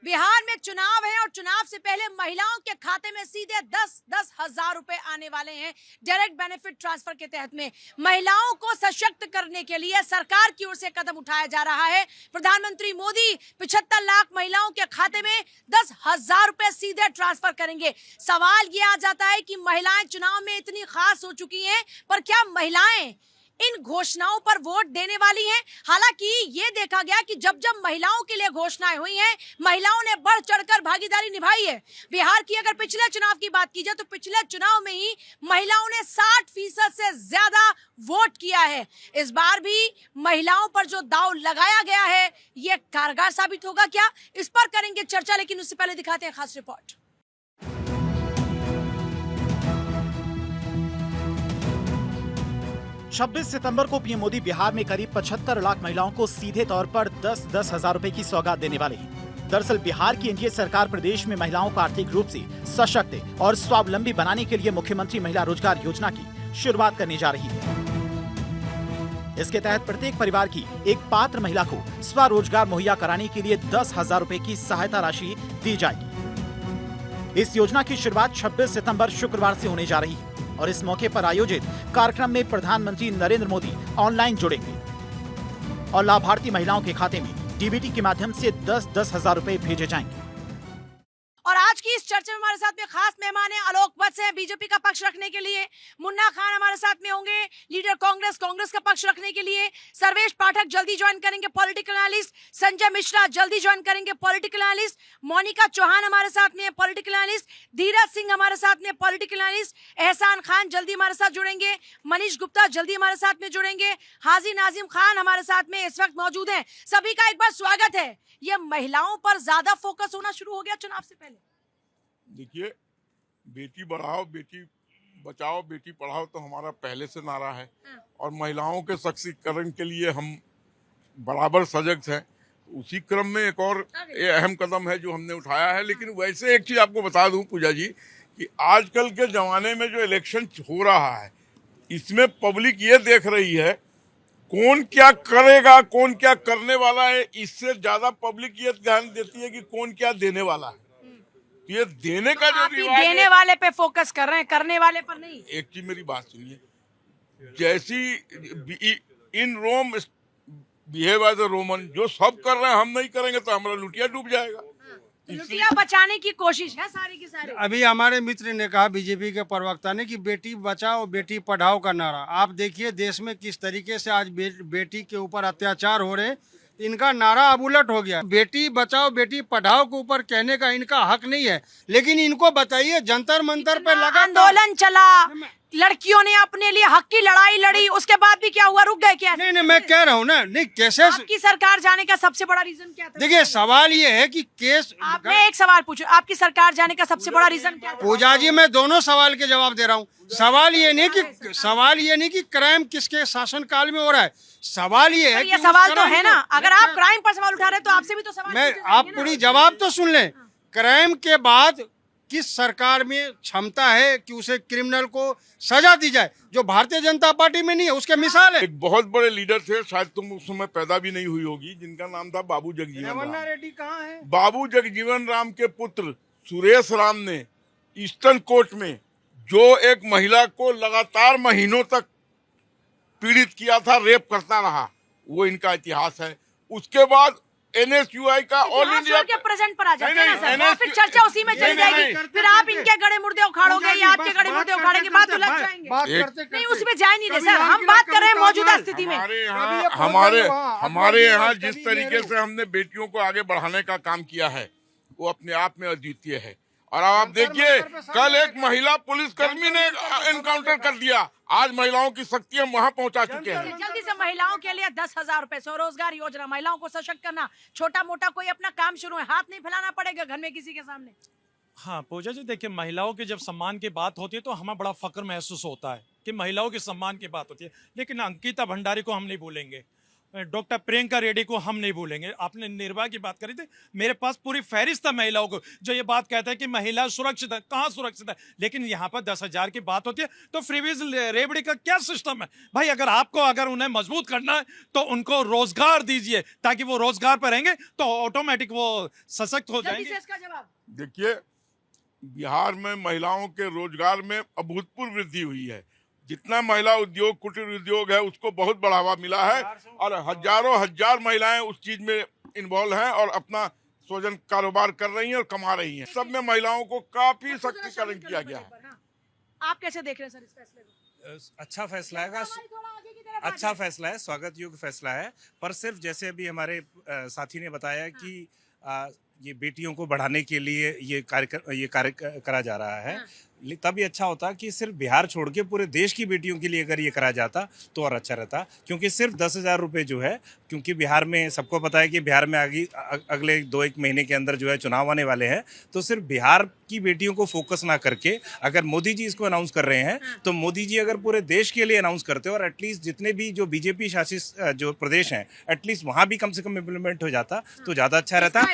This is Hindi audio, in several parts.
बिहार में चुनाव है और चुनाव से पहले महिलाओं के खाते में सीधे 10-10 हजार रुपए आने वाले हैं डायरेक्ट बेनिफिट ट्रांसफर के तहत में। महिलाओं को सशक्त करने के लिए सरकार की ओर से कदम उठाया जा रहा है। प्रधानमंत्री मोदी 75 लाख महिलाओं के खाते में 10,000 रुपए सीधे ट्रांसफर करेंगे। सवाल ये आ जाता है कि महिलाएं चुनाव में इतनी खास हो चुकी हैं, पर क्या महिलाएं इन घोषणाओं पर वोट देने वाली हैं? हालांकि ये देखा गया कि जब जब महिलाओं के लिए घोषणाएं हुई हैं, महिलाओं ने बढ़ चढ़कर भागीदारी निभाई है। बिहार की अगर पिछले चुनाव की बात की जाए तो पिछले चुनाव में ही महिलाओं ने 60% से ज्यादा वोट किया है। इस बार भी महिलाओं पर जो दांव लगाया गया है, ये कारगर साबित होगा क्या? इस पर करेंगे चर्चा, लेकिन उससे पहले दिखाते हैं खास रिपोर्ट। 26 सितंबर को पीएम मोदी बिहार में करीब 75 लाख महिलाओं को सीधे तौर पर 10-10 हजार रुपए की सौगात देने वाले हैं। दरअसल बिहार की एनडीए सरकार प्रदेश में महिलाओं को आर्थिक रूप से सशक्त और स्वावलंबी बनाने के लिए मुख्यमंत्री महिला रोजगार योजना की शुरुआत करने जा रही है। इसके तहत प्रत्येक परिवार की एक पात्र महिला को स्वरोजगार मुहैया कराने के लिए 10,000 रुपए की सहायता राशि दी जाएगी। इस योजना की शुरुआत 26 सितंबर शुक्रवार से होने जा रही है और इस मौके पर आयोजित कार्यक्रम में प्रधानमंत्री नरेंद्र मोदी ऑनलाइन जुड़ेंगे और लाभार्थी महिलाओं के खाते में डीबीटी के माध्यम से 10-10 हजार रुपए भेजे जाएंगे। और आज की इस चर्चा में हमारे साथ में खास मेहमान है आलोक वत्स हैं बीजेपी का पक्ष रखने के लिए, मुन्ना खान हमारे साथ में होंगे लीडर कांग्रेस का पक्ष रखने के लिए, सर्वेश पाठक जल्दी ज्वाइन करेंगे पॉलिटिकल एनालिस्ट, संजय मिश्रा जल्दी ज्वाइन करेंगे पॉलिटिकल एनालिस्ट, मोनिका चौहान हमारे साथ में पॉलिटिकल एनालिस्ट, धीरज सिंह हमारे साथ में पॉलिटिकल एनालिस्ट, एहसान खान जल्दी हमारे साथ जुड़ेंगे, मनीष गुप्ता जल्दी हमारे साथ में जुड़ेंगे, हाजी नाजिम खान हमारे साथ में इस वक्त मौजूद हैं। सभी का एक बार स्वागत है। ये महिलाओं पर ज्यादा फोकस होना शुरू हो गया चुनाव से पहले। देखिए, बेटी बढ़ाओ बेटी बचाओ बेटी पढ़ाओ तो हमारा पहले से नारा है और महिलाओं के सशक्तिकरण के लिए हम बराबर सजग हैं। उसी क्रम में एक और अहम कदम है जो हमने उठाया है। लेकिन वैसे एक चीज आपको बता दूं पूजा जी कि आजकल के जमाने में जो इलेक्शन हो रहा है, इसमें पब्लिक ये देख रही है कौन क्या करेगा, कौन क्या करने वाला है। इससे ज्यादा पब्लिक ये ध्यान देती है कि कौन क्या देने वाला है। ये देने का जो रिवाज है, देने वाले पे फोकस कर रहे हैं, करने वाले पर नहीं। एक चीज मेरी बात सुनिए, जैसी इन रोम बिहेव एज अ रोमन, जो सब कर रहे हैं हम नहीं करेंगे तो हमारा लुटिया डूब जाएगा। लुटिया बचाने की कोशिश है सारी की सारी। अभी हमारे मित्र ने कहा, बीजेपी के प्रवक्ता ने, कि बेटी बचाओ बेटी पढ़ाओ का नारा। आप देखिए देश में किस तरीके से आज बेटी के ऊपर अत्याचार हो रहे, इनका नारा अब उलट हो गया। बेटी बचाओ बेटी पढ़ाओ के ऊपर कहने का इनका हक नहीं है, लेकिन इनको बताइए जंतर मंतर पे लगा आंदोलन चला, लड़कियों ने अपने लिए हक की लड़ाई लड़ी, उसके बाद भी क्या हुआ, रुक गए क्या? नहीं, मैं कह रहा हूँ ना, नहीं कैसे आपकी सरकार जाने का सबसे बड़ा रीजन क्या था? देखिए सवाल ये है कि केस, आपने एक सवाल पूछो, आपकी सरकार जाने का सबसे बड़ा रीजन क्या था? पूजा जी मैं दोनों सवाल के जवाब दे रहा हूँ। सवाल ये नहीं कि क्राइम किसके शासन काल में हो रहा है, सवाल ये है, ये सवाल तो है ना, अगर आप क्राइम पर सवाल उठा रहे हैं तो आपसे भी तो सवाल मैं आप पूरी जवाब तो सुन लें। क्राइम के बाद किस सरकार में क्षमता है कि उसे क्रिमिनल को सजा दी जाए, जो भारतीय जनता पार्टी में नहीं है। उसके मिसाल है, एक बहुत बड़े लीडर थे, शायद तुम उस समय पैदा भी नहीं हुई होगी, जिनका नाम था बाबू जगजीवन राम। रेड्डी कहाँ है? बाबू जगजीवन राम के पुत्र सुरेश राम ने ईस्टर्न कोर्ट में जो एक महिला को लगातार महीनों तक पीड़ित किया था, रेप करता रहा, वो इनका इतिहास है। उसके बाद NSUI का ऑल इंडिया के प्रेजेंट पर आ जाते हैं ना सर, फिर चर्चा उसी में चल जाएगी। फिर आप इनके गड़े मुर्दे उखाड़ोगे या आपके गड़े मुर्दे उखाड़ेंगे, बात उलझ जाएंगे। नहीं, उसमें जा नहीं रहे सर, हम बात कर रहे हैं मौजूदा स्थिति में। हमारे यहाँ जिस तरीके से हमने बेटियों को आगे बढ़ाने का काम किया है, वो अपने आप में अद्वितीय है। और आप देखिए, कल एक महिला पुलिसकर्मी ने एनकाउंटर कर दिया, आज महिलाओं की शक्ति हम वहाँ पहुँचा चुके हैं। जल्दी से महिलाओं के लिए 10,000 रुपए स्वरोजगार योजना, महिलाओं को सशक्त करना, छोटा मोटा कोई अपना काम शुरू है, हाथ नहीं फैलाना पड़ेगा घर में किसी के सामने। हाँ पूजा जी, देखिए महिलाओं की जब सम्मान की बात होती है तो हमें बड़ा फक्र महसूस होता है कि महिलाओं के सम्मान की बात होती है, लेकिन अंकिता भंडारी को हम नहीं भूलेंगे। डॉक्टर प्रियंका रेड्डी को हम नहीं भूलेंगे। आपने निर्भया की बात करी थी, मेरे पास पूरी फहरिस्त है महिलाओं को जो ये बात कहता है कि महिला सुरक्षित है। कहाँ सुरक्षित है? लेकिन यहाँ पर 10,000 की बात होती है तो फ्रीबीज रेवड़ी का क्या सिस्टम है भाई? अगर उन्हें मजबूत करना है तो उनको रोजगार दीजिए, ताकि वो रोजगार पर रहेंगे तो ऑटोमेटिक वो सशक्त हो जल्दी जाएंगे। से इसका जवाब। देखिए, बिहार में महिलाओं के रोजगार में अभूतपूर्व वृद्धि हुई है। जितना महिला उद्योग, कुटीर उद्योग है, उसको बहुत बढ़ावा मिला है और हजारों हजार महिलाएं उस चीज में इन्वॉल्व हैं और अपना स्वजन कारोबार कर रही हैं और कमा रही हैं। सब में महिलाओं को काफी सशक्तिकरण किया गया है। हाँ। आप कैसे देख रहे हैं सर इस फैसले को? अच्छा फैसला है, थोड़ा आगे की तरफ आ अच्छा जाइए। फैसला है, स्वागत योग्य फैसला है। पर सिर्फ जैसे अभी हमारे साथी ने बताया कि ये बेटियों को बढ़ाने के लिए ये कार्य करा जा रहा है, तब ये अच्छा होता कि सिर्फ बिहार छोड़ के पूरे देश की बेटियों के लिए अगर ये करा जाता तो और अच्छा रहता। क्योंकि सिर्फ 10,000 रुपये जो है, क्योंकि बिहार में सबको पता है कि बिहार में अगले 2-1 महीने के अंदर जो है चुनाव आने वाले हैं, तो सिर्फ बिहार की बेटियों को फोकस ना करके अगर मोदी जी इसको अनाउंस कर रहे हैं तो मोदी जी अगर पूरे देश के लिए अनाउंस करते और एटलीस्ट जितने भी जो बीजेपी शासित जो प्रदेश हैं, एटलीस्ट वहाँ भी कम से कम इम्प्लीमेंट हो जाता तो ज़्यादा अच्छा रहता।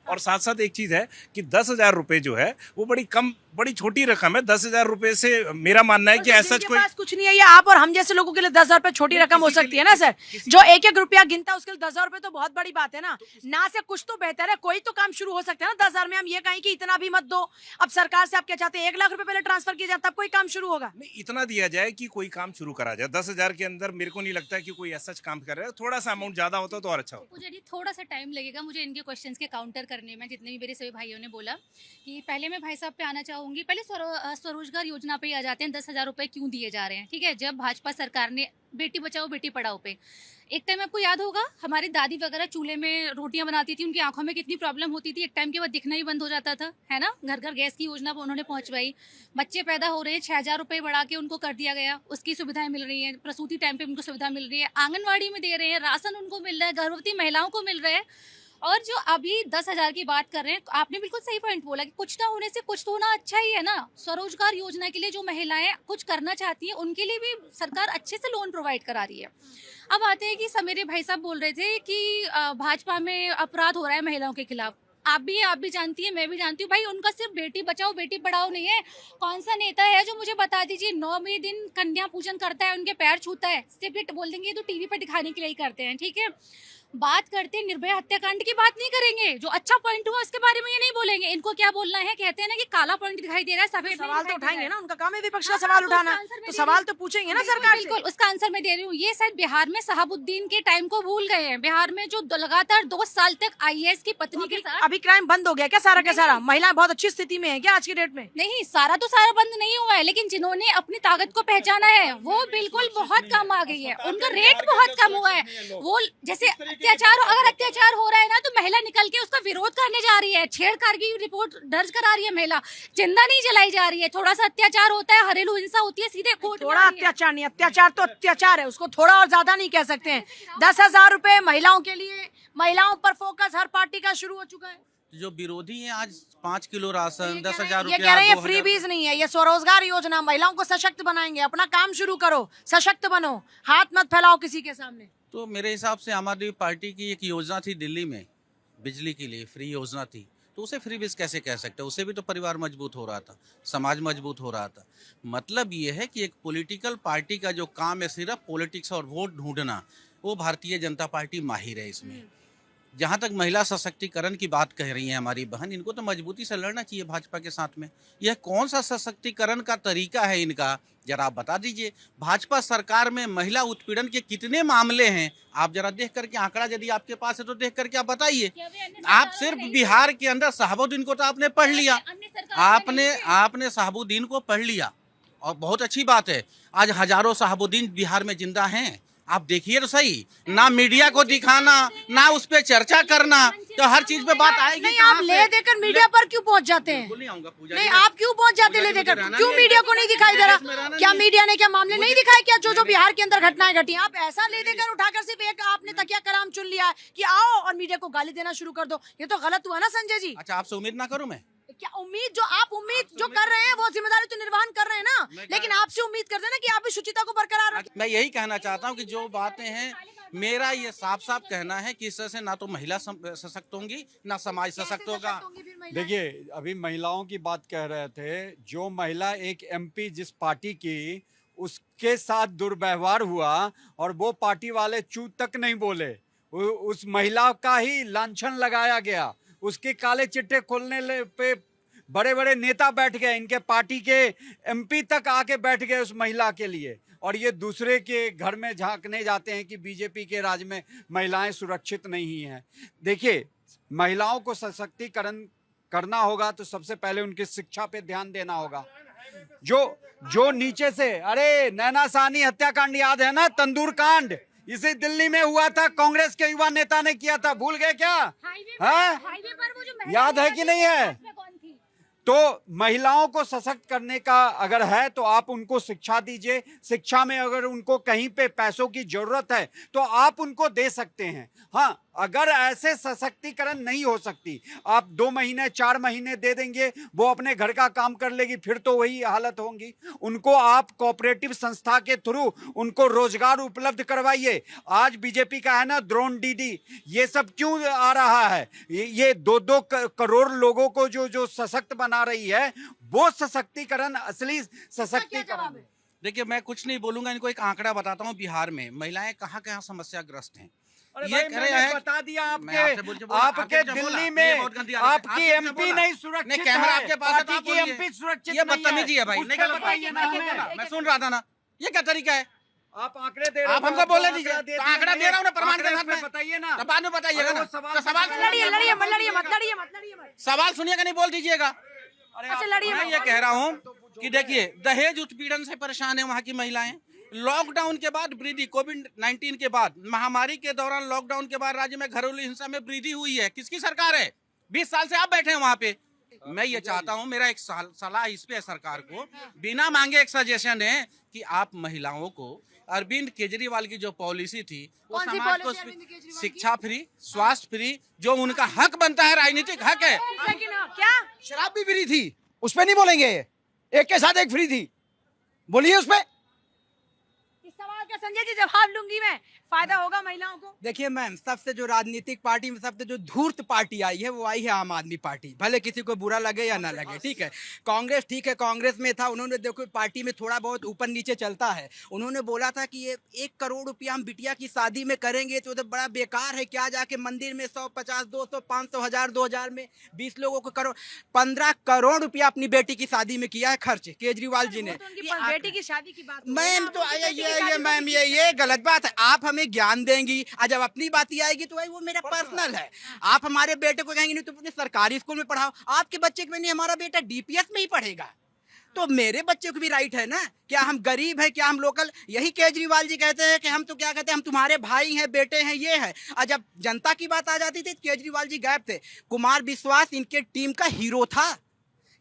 और साथ साथ एक चीज़ है कि 10,000 रुपये जो है वो बड़ी छोटी रकम है। 10,000 रुपये से मेरा मानना है कि ऐसा जिनके कोई पास कुछ नहीं है, ये आप और हम जैसे लोगों के लिए 10,000 रुपए छोटी रकम हो सकती है ना सर? जो 1-1 रुपया गिनता है उसके लिए 10,000 रुपए तो बहुत बड़ी बात है ना से कुछ तो बेहतर है, कोई तो काम शुरू हो सकता है ना। 10,000 में हम ये कहें कि इतना भी मत दो। अब सरकार से आप क्या चाहते हैं? 1 लाख रुपए पहले ट्रांसफर किया जाए तब कोई काम शुरू होगा? नहीं, इतना दिया जाए कि कोई काम शुरू करा जाए। 10,000 के अंदर मेरे को नहीं लगता है कि कोई ऐसा काम कर रहा है। थोड़ा सा अमाउंट ज्यादा होता तो और अच्छा होता। मुझे थोड़ा सा टाइम लगेगा मुझे इनके क्वेश्चंस के काउंटर करने में। जितने भी मेरे सभी भाइयों ने बोला कि पहले मैं भाई साहब पे आना चाहूंगी। पहले स्वरोजगार योजना पे आ जाते हैं। 10,000 रुपए क्यों दिए जा रहे हैं? ठीक है, जब भाजपा सरकार ने बेटी बचाओ बेटी पढ़ाओ पे एक टाइम आपको याद होगा हमारी दादी वगैरह चूल्हे में रोटियां बनाती थी, उनकी आंखों में कितनी प्रॉब्लम होती थी। एक टाइम के बाद दिखना ही बंद हो जाता था, है ना। घर घर गैस की योजना उन्होंने पहुंचवाई। बच्चे पैदा हो रहे हैं, 6,000 रुपए बढ़ा के उनको कर दिया गया, उसकी सुविधाएं मिल रही हैं। प्रसूति टाइम पे उनको सुविधा मिल रही है, आंगनवाड़ी में दे रहे हैं, राशन उनको मिल रहा है, गर्भवती महिलाओं को मिल रहा है। और जो अभी 10,000 की बात कर रहे हैं, आपने बिल्कुल सही पॉइंट बोला कि कुछ ना होने से कुछ तो होना अच्छा ही है ना। स्वरोजगार योजना के लिए जो महिलाएं कुछ करना चाहती हैं उनके लिए भी सरकार अच्छे से लोन प्रोवाइड करा रही है। अब आते हैं कि मेरे भाई साहब बोल रहे थे कि भाजपा में अपराध हो रहा है महिलाओं के खिलाफ। आप भी जानती हैं, मैं भी जानती हूँ भाई, उनका सिर्फ बेटी बचाओ बेटी पढ़ाओ नहीं है। कौन सा नेता है जो मुझे बता दीजिए 9वें दिन कन्या पूजन करता है, उनके पैर छूता है? सिर्फ बोल देंगे ये तो टीवी पर दिखाने के लिए ही करते हैं, ठीक है। बात करते हैं निर्भया हत्याकांड की, बात नहीं करेंगे। जो अच्छा पॉइंट हुआ उसके बारे में ये नहीं बोलेंगे। इनको क्या बोलना है? कहते हैं ना कि काला पॉइंट दिखाई दे रहा है, सफेद सवाल तो उठाएंगे ना, उनका काम है विपक्ष का हाँ, सवाल तो उठाना। उसका आंसर मैं तो दे सवाल रही तो पूछेंगे ना बिल्कुल, सरकार से। बिल्कुल उसका आंसर मैं दे रही हूँ। ये शायद बिहार में शहाबुद्दीन के टाइम को भूल गए हैं। बिहार में जो लगातार 2 साल तक IAS की पत्नी के साथ अभी क्राइम बंद हो गया क्या सारा का सारा? महिलाएं बहुत अच्छी स्थिति में है क्या आज की डेट में? नहीं, सारा तो सारा बंद नहीं हुआ है, लेकिन जिन्होंने अपनी ताकत को पहचाना है वो बिल्कुल बहुत कम आ गई है। उनका रेट बहुत कम हुआ है। वो जैसे अगर अत्याचार हो रहा है ना तो महिला निकल के उसका विरोध करने जा रही है, छेड़छाड़ की रिपोर्ट दर्ज करा रही है, महिला जिंदा नहीं जलाई जा रही है। थोड़ा सा अत्याचार होता है, घरेलू हिंसा होती है, सीधे कोर्ट में थोड़ा आ रही है। अत्याचार नहीं, अत्याचार तो अत्याचार है, उसको थोड़ा और ज्यादा नहीं कह सकते हैं। 10,000 रुपए महिलाओं के लिए, महिलाओं पर फोकस हर पार्टी का शुरू हो चुका है। जो विरोधी हैं आज 5 किलो राशन, 10,000 ये रुपया, कह रहे हैं 2,000 फ्री बीज नहीं है, ये स्वरोजगार योजना, महिलाओं को सशक्त बनाएंगे। अपना काम शुरू करो, सशक्त बनो, हाथ मत फैलाओ किसी के सामने। तो मेरे हिसाब से आम आदमी पार्टी की एक योजना थी दिल्ली में, बिजली के लिए फ्री योजना थी, तो उसे फ्री बीज कैसे कह सकते हैं? उसे भी तो परिवार मजबूत हो रहा था, समाज मजबूत हो रहा था। मतलब ये है कि एक पॉलिटिकल पार्टी का जो काम है सिर्फ पॉलिटिक्स और वोट ढूंढना, वो भारतीय जनता पार्टी माहिर है इसमें। जहाँ तक महिला सशक्तिकरण की बात कह रही हैं हमारी बहन, इनको तो मजबूती से लड़ना चाहिए भाजपा के साथ में। यह कौन सा सशक्तिकरण का तरीका है इनका, जरा आप बता दीजिए। भाजपा सरकार में महिला उत्पीड़न के कितने मामले हैं? आप जरा देख करके आंकड़ा यदि आपके पास है तो देख करके आप बताइए। आप सिर्फ बिहार के अंदर शहाबुद्दीन को तो आपने पढ़ लिया, आपने शहाबुद्दीन को पढ़ लिया और बहुत अच्छी बात है। आज हजारों शहाबुद्दीन बिहार में जिंदा हैं, आप देखिए तो सही। ना मीडिया को दिखाना, ना उस पर चर्चा करना, तो हर चीज पे बात आएगी। नहीं, आप ले देकर मीडिया पर क्यों पहुंच जाते हैं? नहीं आऊंगा पूजा नहीं, आप क्यों पहुंच जाते ले देकर? क्यों मीडिया को नहीं दिखाई दे रहा? क्या मीडिया ने क्या मामले नहीं दिखाए क्या? जो बिहार के अंदर घटनाएं घटी, आप ऐसा ले देकर उठाकर सिर्फ एक आपने तकिया कलाम चुन लिया कि आओ और मीडिया को गाली देना शुरू कर दो। ये तो गलत हुआ ना संजय जी। अच्छा, आपसे उम्मीद ना करूं मैं? क्या उम्मीद जो कर रहे हैं वो जिम्मेदारी तो निर्वहन कर रहे हैं ना, लेकिन आपसे उम्मीद करते हैं ना कि आप भी शुचिता को बरकरार रखें। मैं यही कहना चाहता हूँ कि जो बातें हैं मेरा ये साफ साफ कहना है कि इस तरह से ना तो महिला सशक्त होंगी ना समाज सशक्त होगा। देखिए, अभी महिलाओं की बात कह रहे थे, जो महिला एक एमपी जिस पार्टी की, उसके साथ दुर्व्यवहार हुआ और वो पार्टी वाले चू तक नहीं बोले, उस महिला का ही लांछन लगाया गया, उसके काले चिट्टे खोलने पे बड़े बड़े नेता बैठ गए, इनके पार्टी के एमपी तक आके बैठ गए उस महिला के लिए, और ये दूसरे के घर में झांकने जाते हैं कि बीजेपी के राज में महिलाएं सुरक्षित नहीं हैं। देखिए, महिलाओं को सशक्तिकरण करना होगा तो सबसे पहले उनकी शिक्षा पे ध्यान देना होगा। जो नीचे से, अरे नैना साहनी हत्याकांड याद है ना, तंदूर कांड, इसे दिल्ली में हुआ था, कांग्रेस के युवा नेता ने किया था, भूल गए क्या? हाईवे पर वो जो याद है कि नहीं है? तो महिलाओं को सशक्त करने का अगर है तो आप उनको शिक्षा दीजिए। शिक्षा में अगर उनको कहीं पे पैसों की जरूरत है तो आप उनको दे सकते हैं। हाँ, अगर ऐसे सशक्तिकरण नहीं हो सकती, आप 2 महीने 4 महीने दे देंगे, वो अपने घर का काम कर लेगी, फिर तो वही हालत होगी। उनको आप कोऑपरेटिव संस्था के थ्रू उनको रोजगार उपलब्ध करवाइए। आज बीजेपी का है ना ड्रोन दीदी, ये सब क्यों आ रहा है? ये 2-2 करोड़ लोगों को जो सशक्त बना रही है, वो सशक्तिकरण असली सशक्तिकरण है। देखिए, मैं कुछ नहीं बोलूंगा, इनको एक आंकड़ा बताता हूँ। बिहार में महिलाएं कहाँ कहाँ समस्याग्रस्त हैं। ये कह रहे हैं, बता दिया आपके दिल्ली में आपकी एमपी नहीं सुरक्षित, कैमरा आपके पास है तो आप की एमपी सुरक्षित ये बदतमीजी है भाई। मैं सुन रहा था ना, ये क्या तरीका है? आप आंकड़े दे रहे, आप हमको बोलने दीजिए, तो आंकड़ा दे रहा हूँ ना प्रमाण के साथ में, बताइए ना, बाद में बताइएगा ना। सवाल सुनिएगा, नहीं बोल दीजिएगा। मैं ये कह रहा हूँ कि देखिए, दहेज उत्पीड़न से परेशान है वहाँ की महिलाएं। लॉकडाउन के बाद वृद्धि, कोविड-19 के बाद, महामारी के दौरान लॉकडाउन के बाद राज्य में घरेलू हिंसा में वृद्धि हुई है। किसकी सरकार है? 20 साल से आप बैठे हैं वहाँ पे। मैं ये चाहता हूँ, मेरा एक सलाह इस पे है सरकार को, बिना मांगे एक सजेशन है कि आप महिलाओं को अरविंद केजरीवाल की जो पॉलिसी थी, वो समाज को शिक्षा फ्री, स्वास्थ्य फ्री, जो उनका हक बनता है, राजनीतिक हक है। क्या शराब भी फ्री थी, उस पे नहीं बोलेंगे? एक के साथ एक फ्री थी, बोलिए उस पे। इस सवाल का संजय जी जवाब लूंगी मैं, फायदा होगा महिलाओं को। देखिए मैम, सबसे जो राजनीतिक पार्टी में सबसे जो धूर्त पार्टी आई है वो आई है आम आदमी पार्टी। भले किसी को बुरा लगे या ना लगे, ठीक है। कांग्रेस, ठीक है, कांग्रेस में था, उन्होंने देखो पार्टी में थोड़ा बहुत ऊपर नीचे चलता है। उन्होंने बोला था कि ये 1 करोड़ रुपया हम बिटिया की शादी में करेंगे तो बड़ा बेकार है, क्या जाके मंदिर में 100, 50, 200, 500, 1000, 2000 में 20 लोगों को करोड़, 15 करोड़ रुपया अपनी बेटी की शादी में किया है खर्च केजरीवाल जी ने। बेटी की शादी की बात मैम तो मैम ये गलत बात है। आप हमें ज्ञान देंगी, आज जब अपनी बात ही आएगी तो भाई वो मेरा पर्सनल है। आप हमारे बेटे को कहेंगे नहीं तो अपने सरकारी स्कूल में पढ़ाओ, आपके बच्चे को नहीं, हमारा बेटा डीपीएस में ही पढ़ेगा, तो मेरे बच्चे को भी राइट है ना। क्या हम गरीब हैं? क्या हम लोकल? यही केजरीवाल जी कहते हैं कि हम तो क्या कहते हैं, हम तुम्हारे भाई हैं, बेटे हैं, ये है। और जब जनता की बात आ जाती थी केजरीवाल जी गायब थे। कुमार विश्वास इनके टीम का हीरो था,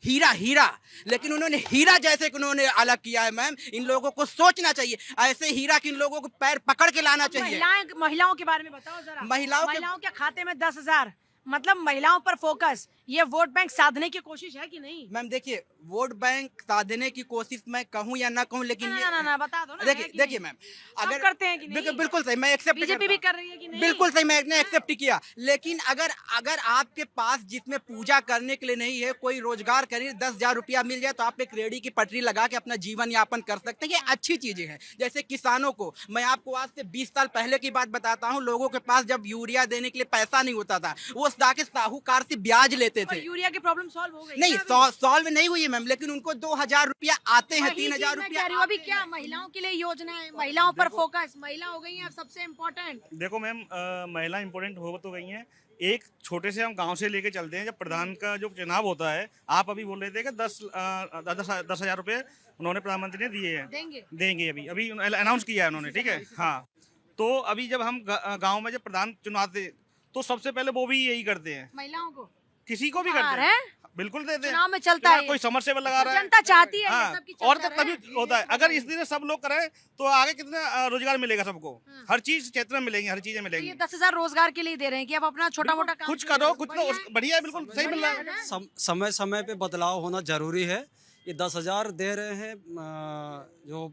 हीरा, लेकिन उन्होंने हीरा जैसे कि उन्होंने अलग किया है। मैम, इन लोगों को सोचना चाहिए, ऐसे हीरा कि इन लोगों को पैर पकड़ के लाना चाहिए। महिलाओं के बारे में बताओ जरा। महिलाओं के खाते में 10,000, मतलब महिलाओं पर फोकस, ये वोट बैंक साधने की कोशिश है कि नहीं? मैम देखिए, वोट बैंक साधने की कोशिश मैं कहूँ या ना कहूँ, लेकिन ना बता दो ना। देखिए मैम, अगर करते हैं कि नहीं? बिल्कुल सही, मैं एक्सेप्ट, बीजेपी भी कर रही है कि नहीं? बिल्कुल सही, मैं एक्सेप्ट किया। लेकिन अगर आपके पास जिसमें पूजा करने के लिए नहीं है, कोई रोजगार करिए, 10,000 रुपया मिल जाए तो आप एक रेडी की पटरी लगा के अपना जीवन यापन कर सकते हैं। ये अच्छी चीजें हैं। जैसे किसानों को, मैं आपको आज से 20 साल पहले की बात बताता हूँ, लोगों के पास जब यूरिया देने के लिए पैसा नहीं होता था, वो जाके साहूकार से ब्याज लेते थे। यूरिया की प्रॉब्लम सॉल्व हो गई? नहीं, सॉल्व नहीं हुई है मैम, लेकिन उनको 2,000 रुपया आते हैं, 3,000 रुपया। अभी क्या महिलाओं के लिए योजना है? महिलाओं पर फोकस, महिला हो गई है सबसे इम्पोर्टेंट। देखो मैम, महिला इम्पोर्टेंट हो तो गई हैं। एक छोटे से हम गांव से लेके चलते हैं, जब प्रधान का जो चुनाव होता है, आप अभी बोल रहे थे कि 10,000 रुपये उन्होंने प्रधानमंत्री ने दिए हैं, देंगे अभी अनाउंस किया है उन्होंने, ठीक है। हाँ, तो अभी जब हम गाँव में जब प्रधान चुनाव तो सबसे पहले वो भी यही करते हैं, महिलाओं को, किसी को भी करते हैं, बिल्कुल देते हैं। चुनाव में चलता है, कोई समरसेबल लगा रहा है, जनता चाहती है। हाँ, और तब तभी होता है। अगर इस तरह सब लोग करें तो आगे कितना रोजगार मिलेगा सबको, हर चीज क्षेत्र में मिलेंगे, हर चीजें मिलेंगी। 10,000 रोजगार के लिए दे रहे हैं कि आप अपना छोटा मोटा कुछ करो, कुछ तो बढ़िया है, बिल्कुल सही मिल रहा है। समय समय पे बदलाव होना जरूरी है। ये 10,000 दे रहे हैं, जो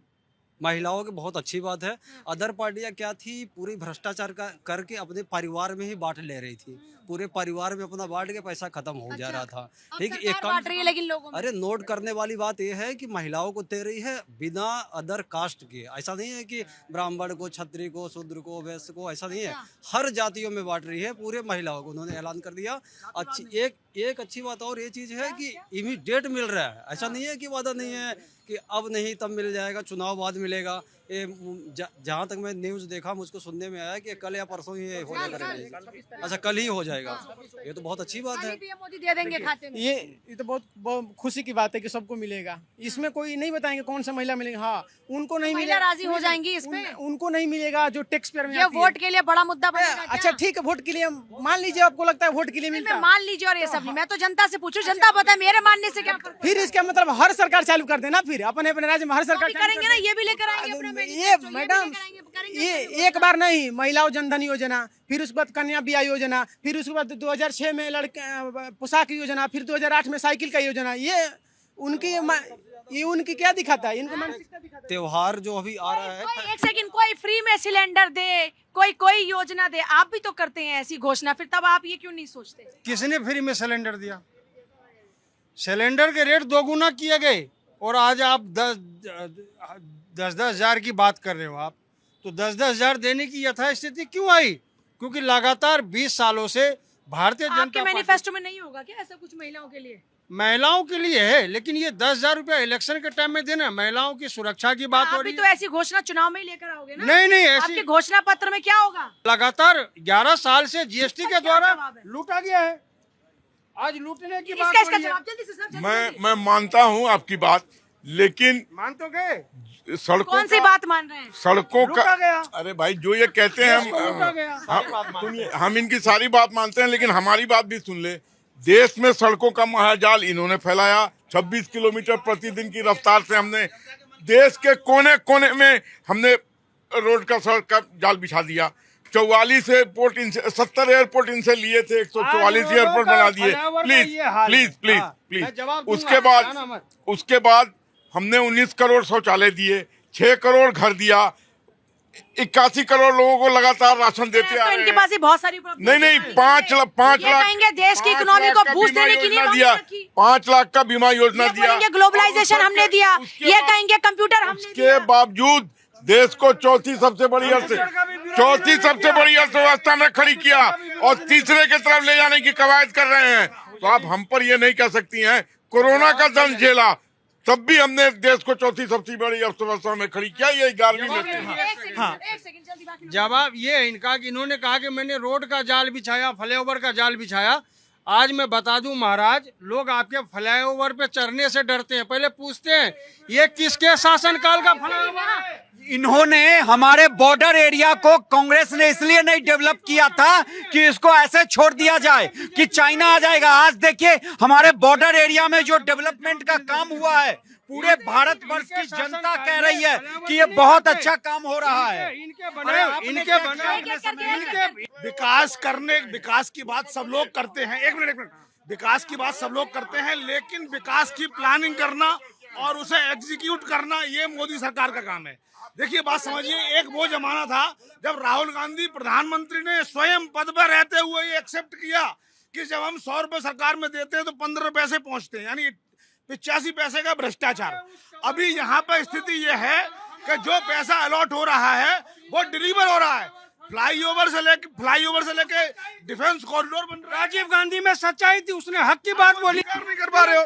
महिलाओं की बहुत अच्छी बात है। अदर पार्टियां क्या थी, पूरी भ्रष्टाचार करके अपने परिवार में ही बांट ले रही थी, पूरे परिवार में अपना बांट के पैसा खत्म हो जा रहा था। अब ठीक, सरकार बांट रही है लेकिन लोगों में। अरे नोट करने वाली बात यह है कि महिलाओं को दे रही है बिना अदर कास्ट के। ऐसा नहीं है कि ब्राह्मण को, क्षत्रिय को, शूद्र को, वैश्य को, ऐसा नहीं है, हर जातियों में बांट रही है पूरे महिलाओं को। उन्होंने ऐलान कर दिया। अच्छी एक अच्छी बात और ये चीज है कि इमीडिएट मिल रहा है। ऐसा नहीं है कि वादा नहीं है कि अब नहीं तब मिल जाएगा, चुनाव बाद मिलेगा। ये जहाँ तक मैं न्यूज देखा, मुझको सुनने में आया कि कल या परसों ही हो जाएगा। अच्छा, कल ही हो जाएगा। ये तो बहुत अच्छी बात है। पीएम मोदी दे देंगे खाते में। ये तो बहुत खुशी की बात है कि सबको मिलेगा। इसमें कोई नहीं बताएंगे कौन सा महिला मिलेगा। हाँ, उनको नहीं महिला मिलेगा, राजी हो जाएंगी इसमें। उनको नहीं मिलेगा जो टैक्स पेयर में ये आती है। वोट के लिए बड़ा मुद्दा बनेगा क्या? अच्छा ठीक है, वोट के लिए मान लीजिए, आपको लगता है वोट के लिए मिलता है, मान लीजिए और ये सब नहीं। मैं तो जनता से पूछूं, जनता पता है मेरे मानने से क्या फर्क फिर इसका मतलब हर सरकार चालू कर देना। फिर अपने अपने राज्य में हर सरकार चालू करेंगे कर ना, ये भी लेकर आएंगे अपने दे। manifesto, ये भी मैडम, लेकर आएंगे, करेंगे। ये एक बार नहीं, महिलाओं जनधन योजना, फिर उसके बाद कन्या बिया योजना, फिर उसके बाद 2006 में लड़के पोशाक योजना, फिर 2008 में साइकिल का योजना। ये उनकी क्या दिखाता है, इनको मानसिकता दिखाता है। त्योहार जो अभी आ रहा है, कोई एक सेकंड, कोई फ्री में सिलेंडर दे, कोई योजना दे। आप भी तो करते हैं ऐसी घोषणा, फिर तब आप ये क्यों नहीं सोचते? किसने फ्री में सिलेंडर दिया? सिलेंडर के रेट दोगुना किए गए और आज आप 10-10 हजार की बात कर रहे हो। आप तो 10-10 हजार देने की यथास्थिति क्यों आई? क्योंकि लगातार 20 सालों से भारतीय आपके जनता पार्टी मैनिफेस्टो में नहीं होगा क्या ऐसा कुछ महिलाओं के लिए? महिलाओं के लिए है, लेकिन ये 10,000 रुपया इलेक्शन के टाइम में देना, महिलाओं की सुरक्षा की बात हो आप रही भी है। तो ऐसी घोषणा चुनाव में ही लेकर आओगे ना? नहीं ऐसी आपके घोषणा पत्र में क्या होगा? लगातार 11 साल से जीएसटी के द्वारा जवाब है? लूटा गया है। आज लूटने की बात इसका हो रही है। जवाब जल्दी से सर, जल्दी। मैं मानता हूँ आपकी बात, लेकिन मान तो गए, सड़कों कौन सी का- बात मान रहे हैं? सड़कों लूटा का गया। अरे भाई, जो ये कहते हैं लूटा गया। हम इनकी सारी बात मानते हैं, लेकिन हमारी बात भी सुन ले। देश में सड़कों का महाजाल इन्होंने फैलाया। 26 किलोमीटर प्रतिदिन की रफ्तार से हमने देश के कोने कोने में हमने रोड का सड़क का जाल बिछा दिया। 44 एयरपोर्ट इनसे, 70 एयरपोर्ट इनसे लिए थे, 144 एयरपोर्ट बना दिए। प्लीज उसके बाद हमने 19 करोड़ शौचालय दिए, 6 करोड़ घर दिया, 81 करोड़ लोगों को लगातार राशन देते आ तो रहे इनके हैं। पास ही बहुत सारी उपलब्धियां नहीं हैं। 5 ये कहेंगे देश की इकोनॉमी को बूस्ट देने के लिए दिया, 5 लाख का बीमा योजना ये दिया। बोलेंगे ग्लोबलाइजेशन हमने दिया, ये कहेंगे कंप्यूटर हमने उसके दिया। बावजूद देश को चौथी सबसे बड़ी अर्थव्यवस्था में खड़ी किया और तीसरे की तरफ ले जाने की कवायद कर रहे हैं। तो आप हम पर ये नहीं कह सकती हैं। कोरोना का दंड झेला, तब भी हमने देश को चौथी सबसे बड़ी अर्थव्यवस्था में खड़ी किया। ये 11वीं में एक सेकंड जल्दी, बाकी जवाब ये है इनका कि इन्होंने कहा कि मैंने रोड का जाल बिछाया, फ्लाईओवर का जाल बिछाया। आज मैं बता दूं महाराज, लोग आपके फ्लाईओवर पे चढ़ने से डरते हैं, पहले पूछते हैं ये किसके शासनकाल का फ्लाईओवर है। इन्होंने हमारे बॉर्डर एरिया को कांग्रेस ने इसलिए नहीं डेवलप किया था कि इसको ऐसे छोड़ दिया जाए कि चाइना आ जाएगा। आज देखिए हमारे बॉर्डर एरिया में जो डेवलपमेंट का काम हुआ है, पूरे भारतवर्ष की जनता कह रही है कि ये बहुत अच्छा काम हो रहा है। विकास की बात सब लोग करते हैं। एक मिनट, विकास की बात सब लोग करते हैं, लेकिन विकास की प्लानिंग करना और उसे एग्जीक्यूट करना ये मोदी सरकार का काम है। देखिए बात समझिए, एक वो जमाना था जब राहुल गांधी प्रधानमंत्री ने स्वयं पद पर रहते हुए ये एक्सेप्ट किया कि जब हम 100 रुपए सरकार में देते हैं तो 15 रुपए से पहुंचते हैं, यानी 85 पैसे का भ्रष्टाचार। अभी यहाँ पर स्थिति ये है कि जो पैसा अलॉट हो रहा है वो डिलीवर हो रहा है। फ्लाईओवर से लेके डिफेंस कॉरिडोर बन रहा है। राजीव गांधी में सच्चाई थी, उसने हक की बात बोली। नहीं कर पा रहे हो।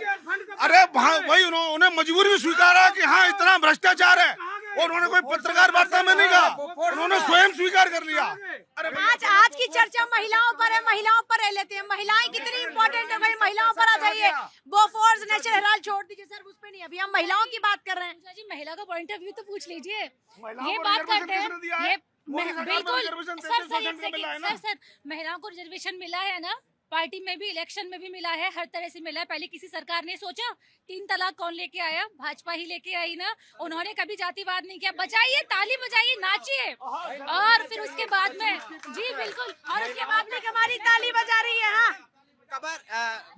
अरे वही उन्होंने मजबूरी में स्वीकारा कि हाँ इतना भ्रष्टाचार है, और उन्होंने कोई पत्रकार वार्ता में नहीं कहा, उन्होंने स्वयं स्वीकार कर लिया। अरे आज की चर्चा महिलाओं पर है, महिलाओं पर रह लेते हैं। महिलाएं कितनी इंपॉर्टेंट है भाई, महिलाओं पर आ जाइए। बोफोर्स नेचुरल हेराल्ड छोड़ दीजिए सर, उस पे नहीं, अभी हम महिलाओं की बात कर रहे हैं। जी महिला का पॉइंट ऑफ व्यू तो पूछ लीजिए। ये बात करते हैं, ये बिल्कुल सर महिलाओं को रिजर्वेशन मिला है ना, पार्टी में भी, इलेक्शन में भी मिला है, हर तरह से मिला है। पहले किसी सरकार ने सोचा 3 तलाक कौन लेके आया? भाजपा ही लेके आई ना। उन्होंने कभी जातिवाद नहीं किया। बजाइए, ताली बजाइए, नाचिए, और फिर उसके बाद में जी बिल्कुल, और उसके बाद में हमारी ताली बजा रही है। हाँ कबर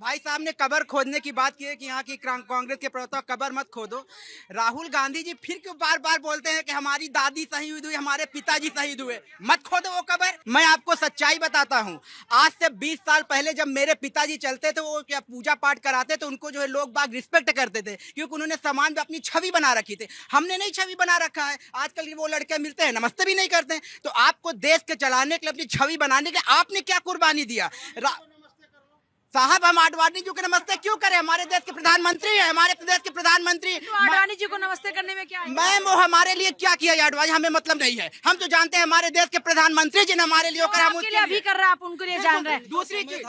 भाई साहब ने कबर खोदने की बात की है कि यहाँ की कांग्रेस के प्रवक्ता कबर मत खोदो। राहुल गांधी जी फिर क्यों बार बार बोलते हैं कि हमारी दादी शहीद हुई, हमारे पिताजी शहीद हुए, मत खोदो वो कबर। मैं आपको सच्चाई बताता हूँ, आज से 20 साल पहले जब मेरे पिताजी चलते थे, वो क्या पूजा पाठ कराते थे, उनको जो है लोग बाग रिस्पेक्ट करते थे, क्योंकि उन्होंने समाज में अपनी छवि बना रखी थी। हमने नहीं छवि बना रखा है। आजकल के वो लड़के मिलते हैं, नमस्ते भी नहीं करते हैं। तो आपको देश के चलाने के लिए, अपनी छवि बनाने के लिए आपने क्या कुर्बानी दिया? साहब हम आडवाणी जी को नमस्ते क्यों करें? हमारे देश के प्रधानमंत्री है, हमारे प्रदेश के प्रधानमंत्री। तो आडवाणी जी को नमस्ते करने में क्या है? मैम वो हमारे लिए क्या किया आडवाणी, हमें मतलब नहीं है। हम तो जानते हैं हमारे देश के प्रधानमंत्री जी ने हमारे लिए होकर, हम आपके लिए अभी कर रहे हैं, आप उनके लिए जान रहे हैं। दूसरी चीज,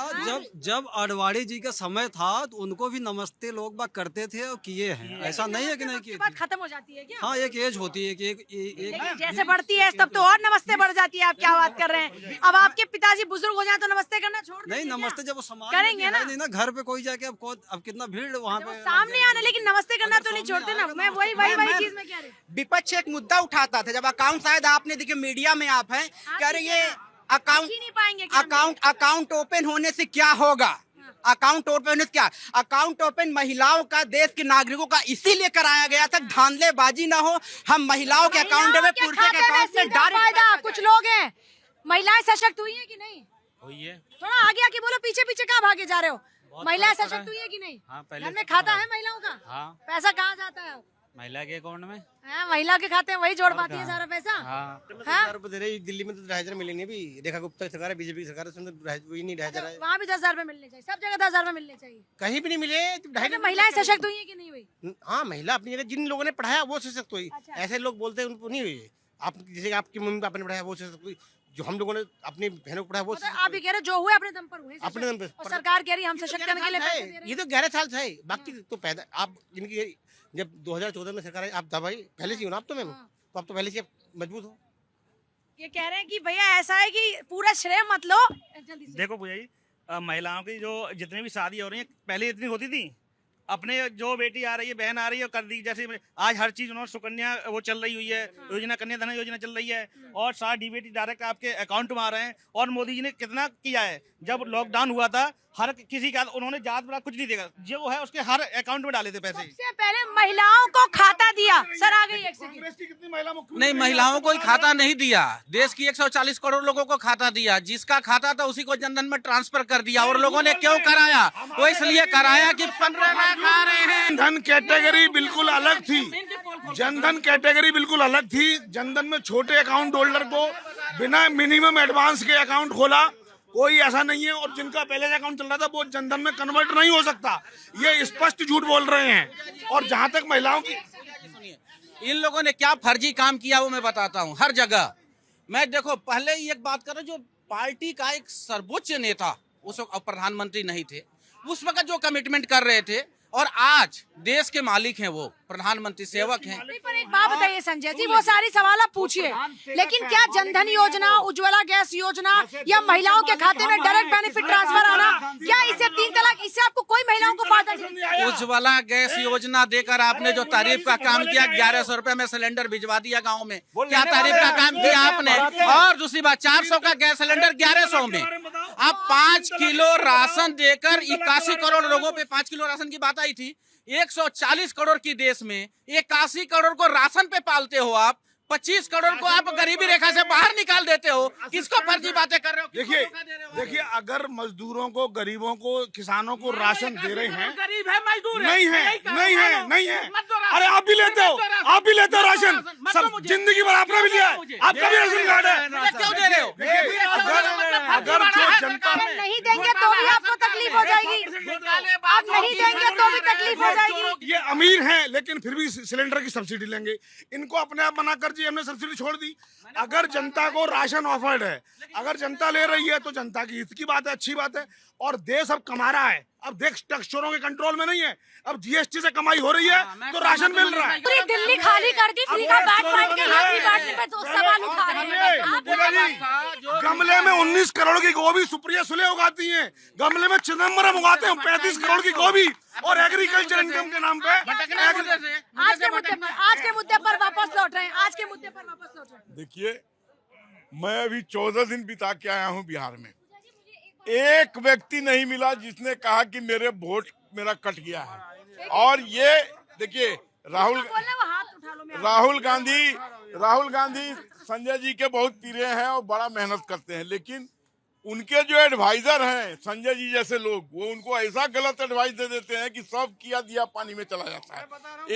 जब आडवाणी जी का समय था तो उनको भी नमस्ते लोग बाग करते थे और किए हैं, ऐसा नहीं है कि नहीं किए। बात खत्म हो जाती है क्या? हाँ, एक एज होती है कि लेकिन जैसे बढ़ती है तब तो और नमस्ते बढ़ जाती है। आप क्या बात कर रहे हैं? अब आपके पिताजी बुजुर्ग हो जाए तो नमस्ते करना छोड़ नहीं, नमस्ते जब समाज करेंगे ना, नहीं ना, घर पे कोई जाके अब कितना भीड़ वहाँ पे सामने आना, लेकिन नमस्ते करना तो नहीं छोड़ते ना। मैं वही चीज में कह रही हूँ। विपक्ष एक मुद्दा उठाता था, जब अकाउंट शायद आपने देखिए मीडिया में आप हैं, कह रहे ये अकाउंट ओपन होने से क्या होगा? अकाउंट ओपन होने से क्या? अकाउंट ओपन महिलाओं का, देश के नागरिकों का इसीलिए कराया गया था, धांधलेबाजी ना हो। हम महिलाओं के अकाउंट में, पुरुषों के अकाउंट में डायरेक्ट। कुछ लोग हैं, महिलाएं सशक्त हुई है कि नहीं हुई है। थोड़ा आगे आके बोलो, पीछे पीछे कहाँ भागे जा रहे हो? महिलाएं सशक्त हुई है कि नहीं? हाँ, पहले घर में खाता है महिलाओं का? हाँ, पैसा कहाँ जाता है? महिला के अकाउंट में। हाँ, महिला के खाते में वही जोड़ पाती है सारा पैसा। हाँ, दे रही। दिल्ली में तो 10,000 मिलेंगे भी, रेखा गुप्ता सरकार है, बीजेपी की सरकार है, उसमें वही नहीं 10,000। वहाँ भी 10,000 रुपए मिलने चाहिए, सब जगह 10,000 रुपए मिलने चाहिए। कहीं भी नहीं मिले। तो महिलाएं सशक्त हुई है कि नहीं हुई? हाँ, महिला अपनी जगह, जिन लोगों ने पढ़ाया वो सशक्त हुई। अच्छा। ऐसे लोग बोलते हैं उनको नहीं हुई। आप जैसे आपकी मम्मी पापा ने पढ़ाया वो सशक्त हुई, जो हम लोगों ने अपनी बहनों को पढ़ाया वो मतलब आप भी कह रहे जो हुए अपने दम पर हुए, अपने दम पे। और सरकार कह रही हम सशक्त करने के लिए पैसे दे रहे हैं। ये तो 11 साल से है, बाकी तो पैदा आप इनकी जब 2014 में सरकार आई, आप दवाई पहले से हो ना, आप तो मैम, तो आप तो पहले से मजबूत हो। ये कह रहे हैं कि भैया ऐसा है कि पूरा श्रेय मत लो, जल्दी से। देखो पूजा जी, महिलाओं की जो जितनी भी शादी हो रही है, पहले इतनी होती थी। अपने जो बेटी आ रही है, बहन आ रही है, कर दी। जैसे आज हर चीज उन्होंने सुकन्या वो चल रही हुई है, योजना, कन्याधन योजना चल रही है, और सारा डीबीटी डायरेक्ट आपके अकाउंट में आ रहे हैं। और मोदी जी ने कितना किया है, जब लॉकडाउन हुआ था हर किसी का उन्होंने जात बड़ा कुछ नहीं देगा, जो है उसके हर अकाउंट में डाले थे पैसे। सबसे पहले महिलाओं को खाता दिया। सर आ गई एक सेकंड। कांग्रेस की कितनी महिला मुख्यमंत्री नहीं, महिलाओं को ही खाता नहीं दिया, देश की 140 करोड़ लोगों को खाता दिया। जिसका खाता था उसी को जनधन में ट्रांसफर कर दिया। और लोगों ने क्यों कराया? वो इसलिए कराया कि 15 लाख आ रहे हैं। जनधन कैटेगरी बिल्कुल अलग थी। जनधन कैटेगरी बिल्कुल अलग थी। जनधन में छोटे अकाउंट होल्डर को बिना मिनिमम एडवांस के अकाउंट खोला, कोई ऐसा नहीं है। और जिनका पहले से अकाउंट चल रहा था वो जनधन में कन्वर्ट नहीं हो सकता। ये स्पष्ट झूठ बोल रहे हैं। और जहां तक महिलाओं की, इन लोगों ने क्या फर्जी काम किया वो मैं बताता हूँ। हर जगह मैं देखो, पहले ही एक बात करो, जो पार्टी का एक सर्वोच्च नेता उस वक्त प्रधानमंत्री नहीं थे, उस वक्त जो कमिटमेंट कर रहे थे, और आज देश के मालिक हैं, वो प्रधानमंत्री सेवक हैं। पर एक बात बताइए संजय जी, वो सारी सवाल आप पूछिए, लेकिन क्या जनधन योजना, उज्ज्वला गैस योजना या महिलाओं के खाते में डायरेक्ट बेनिफिट ट्रांसफर आना, क्या इससे 3 तलाक, इससे आपको कोई महिलाओं को फायदा नहीं? उज्ज्वला गैस योजना देकर आपने जो तारीफ का काम किया, 1100 रुपए में सिलेंडर भिजवा दिया गाँव में, क्या तारीफ का काम किया आपने? और दूसरी बात, 400 का गैस सिलेंडर 1100 में। आप 5 किलो राशन देकर 81 करोड़ लोगों पे 5 किलो राशन की बात आई थी। 140 करोड़ की देश में 81 करोड़ को राशन पे पालते हो आप, 25 करोड़ को आप गरीबी रेखा से बाहर निकाल देते हो। किसको फर्जी बातें कर रहे हो? देखिए अगर मजदूरों को, गरीबों को, किसानों को राशन दे रहे हैं, गरीब है, मजदूर है, नहीं है। अरे आप भी लेते हो राशन, सब जिंदगी भर आपने भी लिया है, आपका भी राशन कार्ड है, क्यों दे रहे हो? अगर जो जनता नहीं देंगे तो भी आपको तकलीफ हो जाएगी, आप नहीं देंगे तो भी तकलीफ हो जाएगी। ये अमीर हैं लेकिन फिर भी सिलेंडर की सब्सिडी लेंगे, इनको अपने आप मना कर दिया, हमने सब्सिडी छोड़ दी। अगर जनता को राशन ऑफर्ड है, अगर जनता ले रही है तो जनता की हित की बात है, अच्छी बात है। और देश अब कमा रहा है, अब देश टैक्स चोरों के कंट्रोल में नहीं है, अब जीएसटी से कमाई हो रही है तो राशन मिल रहा है। पूरी दिल्ली खाली कर दी, फ्री का बांट के हाथी बांटने पे तो सवाल उठा रहे हैं। गमले में 19 करोड़ की गोभी सुप्रिया सुले उगाती हैं, गमले में चिदम्बरम उगाते हैं 35 करोड़ की गोभी, और एग्रीकल्चर इनकम के नाम पे। आज के मुद्दे पर वापस लौट रहे हैं। देखिए, मैं अभी 14 दिन बिता के आया हूँ बिहार में। एक व्यक्ति नहीं मिला जिसने कहा कि मेरे वोट मेरा कट गया है। और ये देखिए राहुल गांधी संजय जी के बहुत पीरे हैं और बड़ा मेहनत करते हैं, लेकिन उनके जो एडवाइजर हैं संजय जी जैसे लोग, वो उनको ऐसा गलत एडवाइस दे देते हैं कि सब किया दिया पानी में चला जाता है।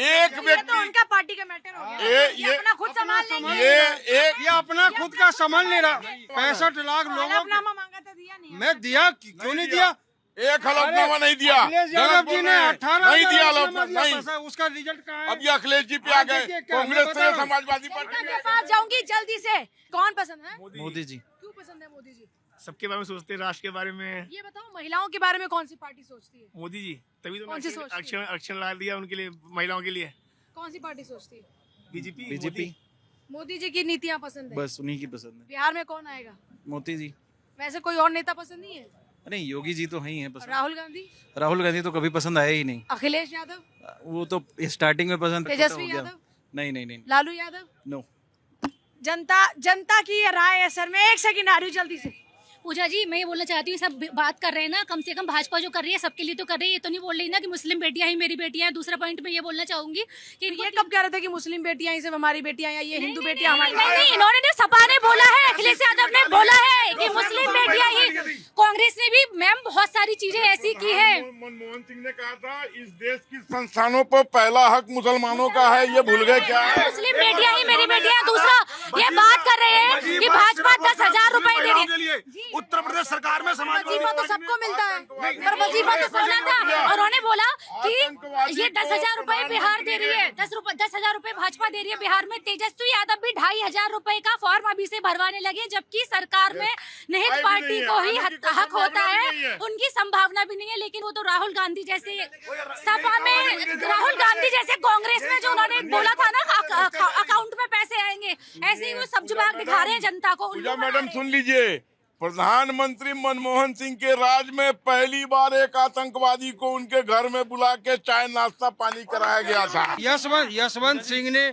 एक व्यक्ति तो उनका पार्टी का मैटर हो गया। ये अपना खुद संभाल लेंगे। ये अपना खुद का संभाल नहीं रहा। 65 लाख लोगों हलफनामा मांगा था, दिया नहीं। मैं दिया, क्यों नहीं दिया? एक हलफनामा नहीं दिया। अखिलेश यादव जी ने 18 नहीं दिया हलफनामा, नहीं। उसका रिजल्ट कहाँ है? अब ये अखिलेश जी पे आ गए, कांग्रेस से समाजवादी पार्टी के पास जाऊंगी जल्दी से। कौन पसंद है? मोदी जी। क्यों पसंद है मोदी जी? सबके बारे में सोचते हैं, राष्ट्र के बारे में। ये बताओ महिलाओं के बारे में कौन सी पार्टी सोचती है? मोदी जी, तभी तो कौन सी सोचती है? आरक्षण ला दिया उनके लिए, महिलाओं के लिए। कौन सी पार्टी सोचती है? बीजेपी। मोदी जी की नीतियाँ पसंद है। बस उन्हीं की पसंद है। बिहार में कौन आएगा? मोदी जी। वैसे कोई और नेता पसंद नहीं है? नहीं, योगी जी तो ही हैं पसंद। राहुल गांधी तो कभी पसंद आया ही नहीं। अखिलेश यादव, वो तो स्टार्टिंग में पसंद, तेजस्वी यादव, नहीं। लालू यादव, नो। जनता की ये राय है सर। मैं एक सेकंड आ रही हूँ जल्दी से। पूजा जी, मैं ये बोलना चाहती हूँ, सब बात कर रहे हैं ना, कम से कम भाजपा जो कर रही है सबके लिए तो कर रही है। ये तो नहीं बोल रही ना कि मुस्लिम बेटियां ही मेरी बेटियां हैं। दूसरा पॉइंट में ये बोलना चाहूंगी कि ये कब कह रहे थे कि मुस्लिम बेटियां ही सिर्फ हमारी बेटियां या ये हिंदू बेटियां हमारी? नहीं, इन्होंने सपा ने बोला है, अखिलेश यादव ने बोला है कि मुस्लिम बेटियां ही। कांग्रेस ने भी मैम बहुत सारी चीजें ऐसी की है। मनमोहन सिंह ने कहा था इस देश की संस्थानों पर पहला हक मुसलमानों का है, ये भूल गए क्या? मुस्लिम बेटियां ही मेरी बेटियां। दूसरा ये बात कर रहे हैं कि भाजपा 10,000 रुपए दे रही है। उत्तर प्रदेश सरकार में वजीफा तो सबको मिलता है, पर वजीफा तो बोला था, और उन्होंने बोला कि ये 10,000 रुपए बिहार दे रही है, 10,000 रुपए भाजपा दे रही है बिहार में। तेजस्वी यादव भी 2,500 रुपए का फॉर्म अभी से भरवाने लगे, जबकि सरकार में निहित पार्टी को ही हक होता है, उनकी संभावना भी नहीं है। लेकिन वो तो राहुल गांधी जैसे सपा में, राहुल गांधी जैसे कांग्रेस में जो उन्होंने बोला था ना अकाउंट में पैसे आएंगे, ऐसे ही वो सब जुबान दिखा रहे हैं जनता को। मैडम सुन लीजिए, प्रधानमंत्री मनमोहन सिंह के राज में पहली बार एक आतंकवादी को उनके घर में बुला के चाय नाश्ता पानी कराया गया था। यशवंत सिंह ने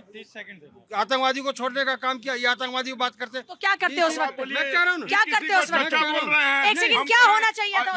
आतंकवादी को छोड़ने का काम किया। ये आतंकवादी की बात करते तो क्या करते हो उस वक्त? मैं कह रहा हूँ, क्या करते हो उस वक्त? एक सेकंड, क्या होना चाहिए था?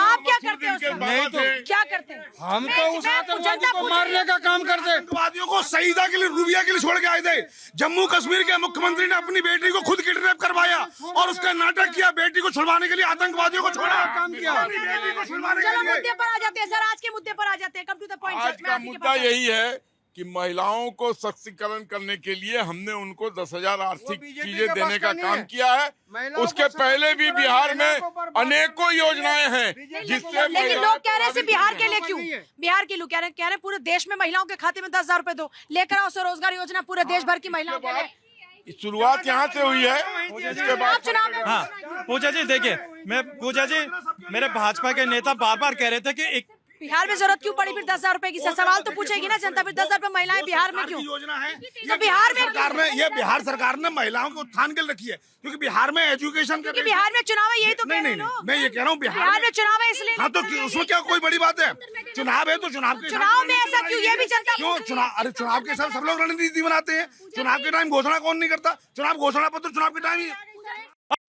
आप क्या करते हो उस वक्त? नहीं तो क्या करते? हम तो उस आतंकवादी को मारने का काम करते। आतंकवादियों को सईदा के लिए, रूबिया के लिए छोड़ के आए थे। जम्मू कश्मीर के मुख्यमंत्री ने अपनी बेटी को खुद किडनैप करवाया और उसका नाटक किया। बेटी को छुड़वाने के लिए आतंकवादियों को छोड़ा, काम किया। बेटी को छुड़वाने के लिए। मुद्दे पर आ जाते हैं सर, आज के मुद्दे पर आ जाते हैं। Come to the point. आज का मुद्दा यही है कि महिलाओं को सशक्तिकरण करने के लिए हमने उनको 10,000 आर्थिक चीजें देने का काम किया है। उसके पहले भी बिहार में अनेकों योजनाएं हैं जिससे लेकिन लोग कह रहे हैं बिहार के लिए क्यों? बिहार के लोग कह रहे हैं पूरे देश में महिलाओं के खाते में 10,000 रुपए दो, लेकर आओ स्वरोजगार योजना पूरे देश भर की महिलाओं के लिए। शुरुआत यहाँ से हुई है। इसके बाद चुनाव में पूजा जी देखिए, पूजा जी मेरे भाजपा के नेता बार बार कह रहे थे कि एक बिहार में जरूरत क्यों पड़ी फिर 10,000 रुपए की? सवाल तो पूछेगी ना जनता, फिर 10,000 रुपए महिलाएं बिहार में क्यों? योजना है तो बिहार में सरकार ने, ये बिहार सरकार ने महिलाओं को उत्थान के लिए रखी है, क्योंकि बिहार में एजुकेशन क्योंकि बिहार में चुनाव है, यही तो कह रहे हैं लोग। मैं ये कह रहा हूँ बिहार में चुनाव है इसलिए। हाँ, तो उसमें क्या कोई बड़ी बात है? चुनाव है तो चुनाव में ऐसा क्यों? ये भी जनता क्यों चुनाव? अरे चुनाव के सब लोग रणनीति बनाते हैं। चुनाव के टाइम घोषणा कौन नहीं करता? चुनाव घोषणा पत्र चुनाव के टाइम ही।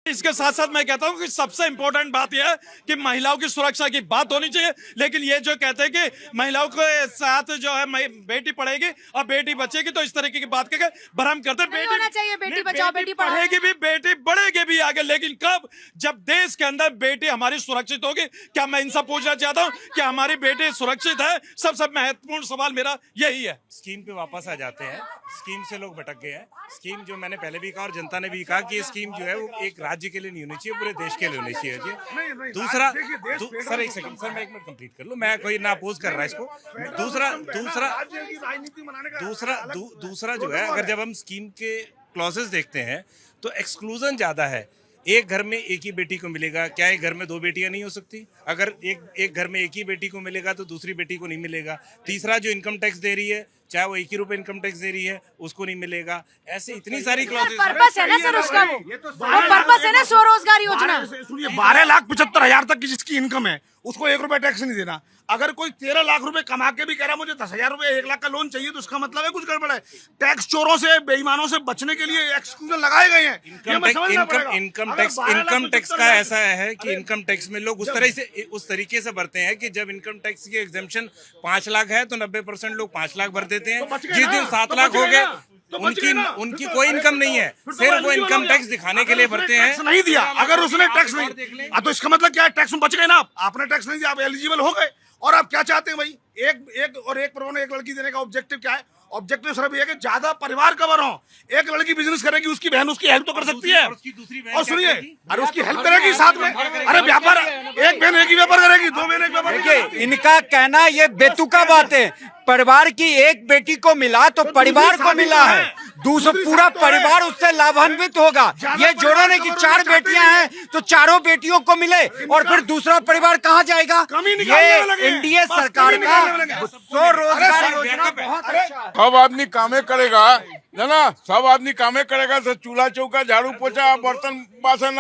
इसके साथ साथ मैं कहता हूं कि सबसे इंपॉर्टेंट बात यह है कि महिलाओं की सुरक्षा की बात होनी चाहिए। लेकिन ये जो कहते हैं कि महिलाओं के साथ जो है बेटी पढ़ेगी और बेटी बचेगी, तो इस तरीके की बात करके भ्रम करते हैं। बेटी होना चाहिए, बेटी बचाओ बेटी पढ़ेगी भी, बेटी बढ़ेगी भी आगे। लेकिन कब? जब देश के अंदर बेटी हमारी सुरक्षित होगी। क्या मैं इनसे पूछना चाहता हूँ कि हमारी बेटी सुरक्षित है? सबसे महत्वपूर्ण सवाल मेरा यही है। स्कीम पे वापस आ जाते हैं। स्कीम से लोग भटक गए हैं। स्कीम जो मैंने पहले भी कहा और जनता ने भी कहा कि ये स्कीम जो है वो एक राज्य के लिए नहीं होनी चाहिए, पूरे देश के लिए होनी चाहिए। दूसरा सर एक सेकंड सर, मैं एक मिनट कंप्लीट कर लूं। मैं कोई ना अपोज कर रहा है इसको। दूसरा जो है, अगर जब हम स्कीम के क्लॉजेस देखते हैं तो एक्सक्लूजन ज्यादा है। एक घर में एक ही बेटी को मिलेगा, क्या एक घर में दो बेटियां नहीं हो सकती? अगर एक घर में एक ही बेटी को मिलेगा तो दूसरी बेटी को नहीं मिलेगा। तीसरा, जो इनकम टैक्स दे रही है चाहे वो 1 ही रुपए इनकम टैक्स दे रही है उसको नहीं मिलेगा। ऐसे इतनी सारी क्लॉजेस पर्पस है ना सर उसका, वो पर्पस है ना स्वरोजगार योजना। सुनिए, 12,75,000 तक की जिसकी इनकम है उसको 1 रुपए टैक्स नहीं देना। अगर कोई 13 लाख रुपए कमा के भी कह रहा मुझे 10,000 रुपए 1 लाख का लोन चाहिए, तो उसका मतलब है कुछ गड़बड़ है। टैक्स चोरों से, बेईमानों से बचने के लिए एक्सक्लूजन लगाए गए हैं। इनकम टैक्स का ऐसा है कि इनकम टैक्स में लोग उस तरीके से भरते हैं कि जब इनकम टैक्स की एग्जेम्पशन 5 लाख है तो 90% लोग 5 लाख भर देते हैं। जिस दिन 7 लाख हो गए उनकी कोई इनकम नहीं है, सिर्फ वो इनकम टैक्स दिखाने के लिए भरते हैं। टैक्स नहीं दिया, अगर उसने टैक्स नहीं, तो इसका मतलब क्या है, टैक्स में बच गए ना। आपने टैक्स नहीं दिया, आप एलिजिबल हो गए। और आप क्या चाहते हैं भाई, एक पर एक लड़की देने का ऑब्जेक्टिव क्या है? ऑब्जेक्टिव सिर्फ ये है कि ज्यादा परिवार कवर हो। एक लड़की बिजनेस करेगी, उसकी बहन उसकी हेल्प तो कर सकती है। और सुनिए, अरे उसकी हेल्प करेगी साथ में। अरे व्यापार, एक बहन एक ही व्यापार करेगी, 2 बहन एक व्यापार करेगी। इनका कहना ये बेतुका बात है। परिवार की एक बेटी को मिला तो परिवार को मिला है, दूसरा पूरा परिवार उससे लाभान्वित होगा। ये जोड़ो ने कि 4 बेटियां हैं तो चारों बेटियों को मिले और फिर दूसरा परिवार कहाँ जाएगा? ये एनडीए सरकार का स्वरोजगार योजना बहुत अच्छा है। सब आदमी कामे करेगा ना, सब आदमी कामे करेगा तो चूल्हा चौका, झाड़ू पोछा, बर्तन बासन,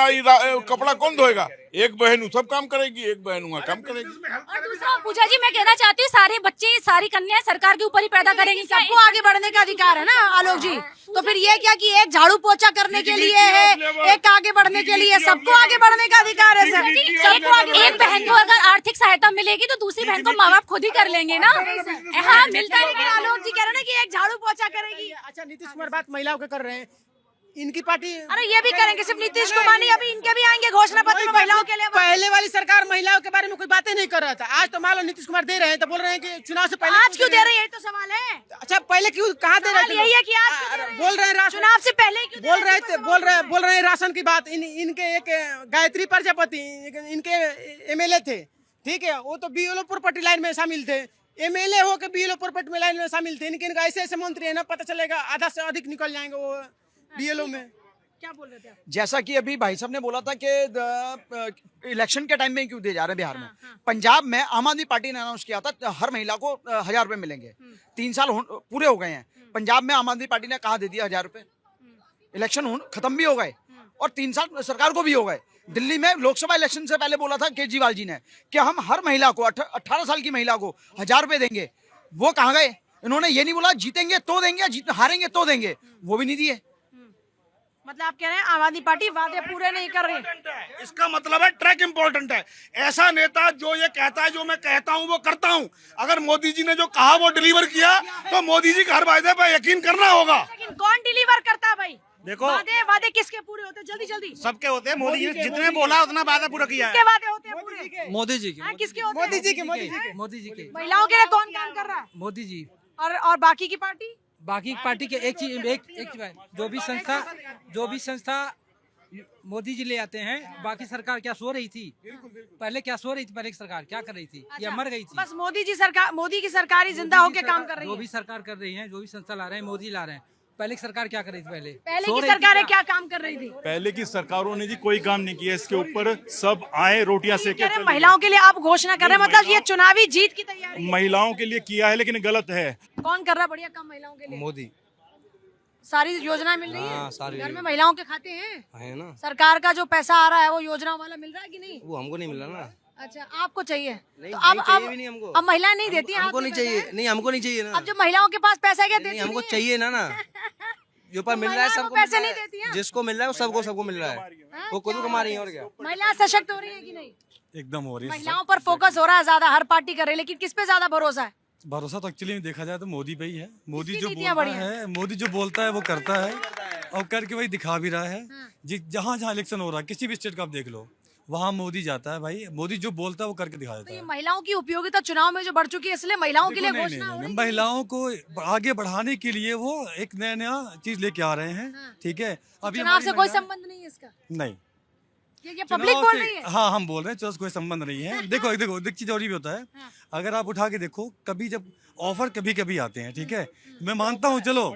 कपड़ा कौन धोएगा? एक बहन सब काम करेगी, एक बहन वहाँ काम करेगी। और दूसरा पूजा जी मैं कहना चाहती हूँ, सारे बच्चे सारी कन्याएं सरकार के ऊपर ही पैदा करेंगी। सबको आगे बढ़ने का अधिकार है ना आलोक जी। तो फिर ये क्या कि एक झाड़ू पोछा करने के लिए है, एक आगे बढ़ने के लिए, सबको आगे बढ़ने का अधिकार है सर। सबको आगे, एक बहन को अगर आर्थिक सहायता मिलेगी तो दूसरी बहन को माँ बाप खुद ही कर लेंगे ना। हाँ मिलता है, लेकिन आलोक जी कह रहे हैं कि एक झाड़ू पोछा करेगी। अच्छा, नीतीश कुमार बात महिलाओं के कर रहे हैं, इनकी पार्टी अरे ये भी करेंगे, सिर्फ नीतीश कुमार नहीं, अभी इनके भी आएंगे घोषणा पत्र में महिलाओं के लिए। पहले वाली सरकार महिलाओं के बारे में कोई बातें नहीं कर रहा था। आज तो मान लो नीतीश कुमार दे रहे हैं तो बोल रहे हैं कि चुनाव से पहले। आज क्यों दे रहे हैं, यही तो सवाल है। अच्छा, पहले क्यों, कहाँ दे रहे थे? यही है कि आज बोल रहे हैं चुनाव से पहले क्यों बोल रहे हैं राशन की बात। इनके एक गायत्री प्रजापति इनके एमएलए थे, ठीक है, वो तो बीएलओ प्रॉपर्टी लाइन में शामिल थे। एमएलए हो के बीएलओ प्रॉपर्टी लाइन में शामिल थे। इनके ऐसे ऐसे मंत्री है ना, पता चलेगा आधा से अधिक निकल जाएंगे वो बीएलओ में। क्या बोल रहे थे आप? जैसा कि अभी भाई साहब ने बोला था कि इलेक्शन के टाइम में क्यों दिए जा रहे हैं बिहार में। पंजाब में आम आदमी पार्टी ने अनाउंस किया था हर महिला को 1,000 रुपए मिलेंगे। 3 साल पूरे हो गए हैं, पंजाब में आम आदमी पार्टी ने कहा दे दिया 1,000 रुपए। इलेक्शन खत्म भी हो गए और 3 साल सरकार को भी हो गए। दिल्ली में लोकसभा इलेक्शन से पहले बोला था केजरीवाल जी ने कि हम हर महिला को 18 साल की महिला को 1,000 रुपए देंगे। वो कहाँ गए? इन्होंने ये नहीं बोला जीतेंगे तो देंगे, हारेंगे तो देंगे, वो भी नहीं दिए। मतलब आप कह रहे हैं आम आदमी पार्टी वादे पूरे नहीं कर रही। इसका मतलब है ट्रैक इंपॉर्टेंट है। ऐसा नेता जो ये कहता है जो मैं कहता हूँ वो करता हूँ। अगर मोदी जी ने जो कहा वो डिलीवर किया तो मोदी जी के हर वायदे पर यकीन करना होगा। लेकिन कौन डिलीवर करता है भाई? देखो, वादे किसके पूरे होते हैं? जल्दी जल्दी सबके होते हैं। मोदी जी जितने बोला उतना वादा पूरा किया है। किसके वादे होते हैं पूरे? मोदी जी के। किसके होते हैं? मोदी जी के। महिलाओं के लिए कौन काम कर रहा है? मोदी जी। और बाकी की पार्टी? बाकी पार्टी के एक जो भी संस्था मोदी जी ले आते हैं। बाकी सरकार क्या सो रही थी? पहले क्या सो रही थी? पहले की सरकार क्या कर रही थी? या मर गई थी? बस मोदी की सरकार ही जिंदा होके काम कर रही है। जो भी सरकार कर रही है, जो भी संस्था ला रहे हैं, मोदी ला रहे हैं। पहले की सरकार क्या कर रही थी? पहले की सरकारें क्या काम कर रही थी? पहले की सरकारों ने जी कोई काम नहीं किया इसके ऊपर। सब आए रोटियां सेके। महिलाओं के लिए आप घोषणा कर रहे हैं, मतलब ये चुनावी जीत की तैयारी महिलाओं के लिए किया है, लेकिन गलत है। कौन कर रहा है बढ़िया काम महिलाओं के लिए? मोदी। सारी योजना मिल रही है? सारी घर में महिलाओं के खाते हैं? है ना। सरकार का जो पैसा आ रहा है वो योजना वाला मिल रहा है कि नहीं? वो हमको नहीं मिल रहा ना। अच्छा, आपको चाहिए? नहीं, तो नहीं चाहिए भी नहीं हमको। अब महिलाएं नहीं देती हैं? हमको नहीं चाहिए, नहीं हमको नहीं चाहिए ना। अब जो महिलाओं के पास पैसा है क्या देती? हमको चाहिए ना जो पर मिल रहा है सबको पैसे नहीं देती हैं? जिसको मिल रहा है वो सबको मिल रहा है। वो खुद कमा रही है और क्या। महिलाएं सशक्त हो रही है कि नहीं? एकदम हो रही है। महिलाओं पर फोकस हो रहा है ज्यादा, हर पार्टी कर रही है, लेकिन किस पे ज्यादा भरोसा है? भरोसा तो एक्चुअली देखा जाए तो मोदी पे ही है। मोदी जो नीतियां बोलता बढ़िया है, मोदी जो बोलता है वो करता है और करके वही दिखा भी रहा है। जहाँ जहाँ इलेक्शन हो रहा है किसी भी स्टेट का आप देख लो, वहाँ मोदी जाता है भाई। मोदी जो बोलता है वो करके दिखा देता है। महिलाओं की उपयोगिता चुनाव में जो बढ़ चुकी है, इसलिए महिलाओं के लिए घोषणा हो रही है। महिलाओं को आगे बढ़ाने के लिए वो एक नया चीज लेके आ रहे हैं। ठीक है, अभी चुनाव से कोई संबंध नहीं है इसका? नहीं, ये पब्लिक बोल रही है। हाँ, हम बोल रहे हैं चुनाव से कोई संबंध नहीं है। देखो एक चीज और भी होता है। अगर आप उठा के देखो, कभी जब ऑफर कभी आते हैं, ठीक है, मैं मानता हूँ, चलो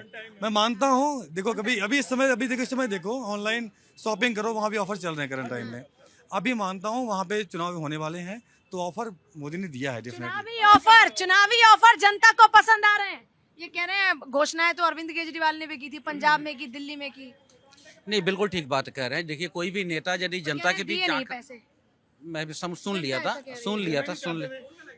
मैं मानता हूँ। देखो कभी अभी इस समय देखो ऑनलाइन शॉपिंग करो, वहाँ भी ऑफर चल रहे हैं करंट टाइम में। अभी मानता हूँ वहाँ पे चुनाव होने वाले हैं तो ऑफर मोदी ने दिया है डेफिनेटली। चुनावी ऑफर जनता को पसंद आ रहे हैं। ये कह रहे हैं घोषणाएं तो अरविंद केजरीवाल ने भी की थी, पंजाब में की, दिल्ली में की, नहीं बिल्कुल ठीक बात कह रहे हैं। देखिए कोई भी नेता यदि जनता के बीच दिए नहीं जाकर, पैसे। मैं भी सुन लिया था।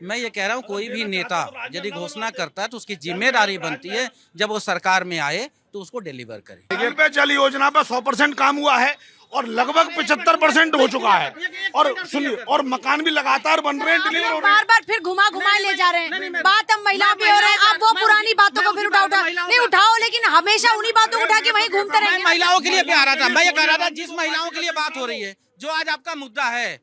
मैं ये कह रहा हूँ कोई भी नेता यदि घोषणा करता है तो उसकी जिम्मेदारी बनती है जब वो सरकार में आए तो उसको डिलीवर करे। जल पे जल योजना पे 100% काम हुआ है और लगभग 75% हो चुका है। और सुनिए, और मकान भी लगातार बन रहे हैं, डिलीवर हो रहे हैं। बार बार फिर घुमा ले जा रहे हैं। बात हम महिलाओं पे हो रहे हैं, आप वो पुरानी बातों को फिर उठाओ, लेकिन हमेशा उन्हीं बातों को उठा के वहीं घूमते मैं रहेंगे। महिलाओं के लिए भी आ रहा था, मैं ये कह रहा था जिस महिलाओं के लिए बात हो रही है, जो आज आपका मुद्दा है,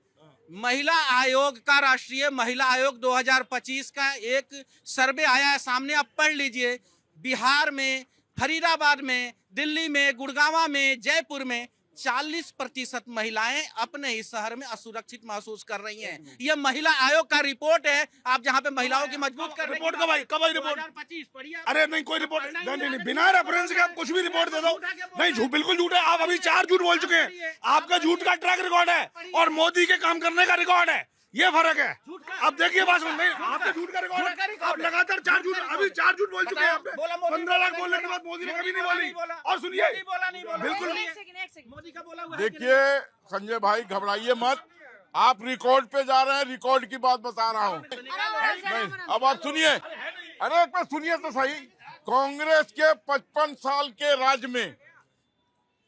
महिला आयोग का, राष्ट्रीय महिला आयोग 2025 का एक सर्वे आया है सामने, आप पढ़ लीजिए। बिहार में, फरीदाबाद में, दिल्ली में, गुड़गांव में, जयपुर में 40% महिलाएं अपने ही शहर में असुरक्षित महसूस कर रही हैं। यह महिला आयोग का रिपोर्ट है। आप जहां पे महिलाओं की मजबूत कर रिपोर्ट कब आई रिपोर्ट? 2025 अरे नहीं, कोई रिपोर्ट नहीं, बिना रेफरेंस के आप कुछ भी रिपोर्ट दे दो। नहीं, झूठ, बिल्कुल झूठ है। आप अभी 4 झूठ बोल चुके हैं। आपका झूठ का ट्रैक रिकॉर्ड है और मोदी के काम करने का रिकॉर्ड है, ये फर्क है। अब देखिए बात सुन, नहीं आपका झूठ का रिकॉर्ड है। आप लगातार 4 झूठ, अभी 4 झूठ बोल चुके हैं। 15 लाख बोलने के बाद मोदी ने कभी नहीं बोली। और सुनिए, बिल्कुल देखिए संजय भाई, घबराइए मत, आप रिकॉर्ड पे जा रहे हैं, रिकॉर्ड की बात बता रहा हूँ। नहीं, अब आप सुनिए, अरे एक बार सुनिए तो सही। कांग्रेस के 55 साल के राज में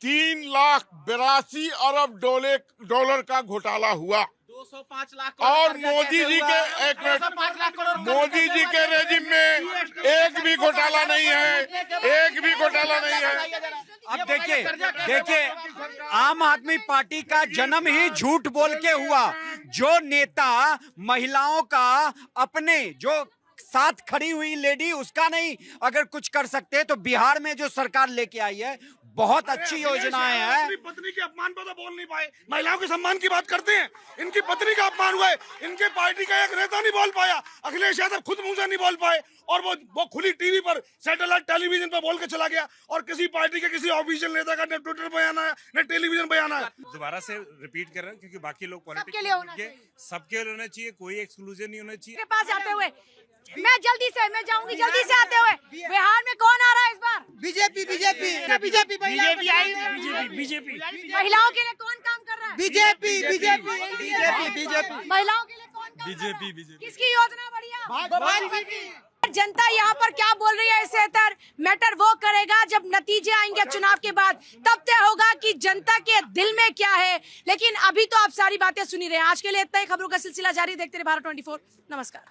3,82 अरब डॉलर का घोटाला हुआ 205 लाख और मोदी जी के, एक मिनट, मोदी जी के रेजिम में एक भी घोटाला नहीं है, एक भी घोटाला नहीं है। अब देखिए आम आदमी पार्टी का जन्म ही झूठ बोल के हुआ। जो नेता महिलाओं का, अपने जो साथ खड़ी हुई लेडी, उसका नहीं अगर कुछ कर सकते तो बिहार में जो सरकार लेके आई है बहुत अच्छी योजनाएं हैं। अपनी पत्नी के अपमान पर तो बोल नहीं पाए, महिलाओं के सम्मान की बात करते हैं। इनकी पत्नी का अपमान हुआ है, इनके पार्टी का एक नेता नहीं बोल पाया, अखिलेश यादव खुद मुंह से नहीं बोल पाए, और वो खुली टीवी पर, सैटेलाइट टेलीविजन पर बोल के चला गया। और किसी पार्टी के किसी ऑफिशियल नेता का न ट्विटर बयान आया न टेलीविजन बयान आया। दोबारा से रिपीट कर रहे हैं क्योंकि बाकी लोग सबके लिए होना चाहिए, सबके लिए होना चाहिए, कोई एक्सक्लूजन नहीं होना चाहिए। के पास जाते हुए मैं जाऊंगी जल्दी से आते हुए। बिहार में कौन आ रहा है इस बार? बीजेपी महिलाओं के लिए कौन काम कर रहा है? बीजेपी महिलाओं के लिए कौन काम बीजेपी किसकी योजना बढ़िया? जनता यहाँ पर क्या बोल रही है, इससे बेहतर मैटर वो करेगा जब नतीजे आएंगे चुनाव के बाद, तब तय होगा कि जनता के दिल में क्या है। लेकिन अभी तो आप सारी बातें सुनी रहे हैं। आज के लिए इतना ही। खबरों का सिलसिला जारी, देखते रहे भारत 24। नमस्कार।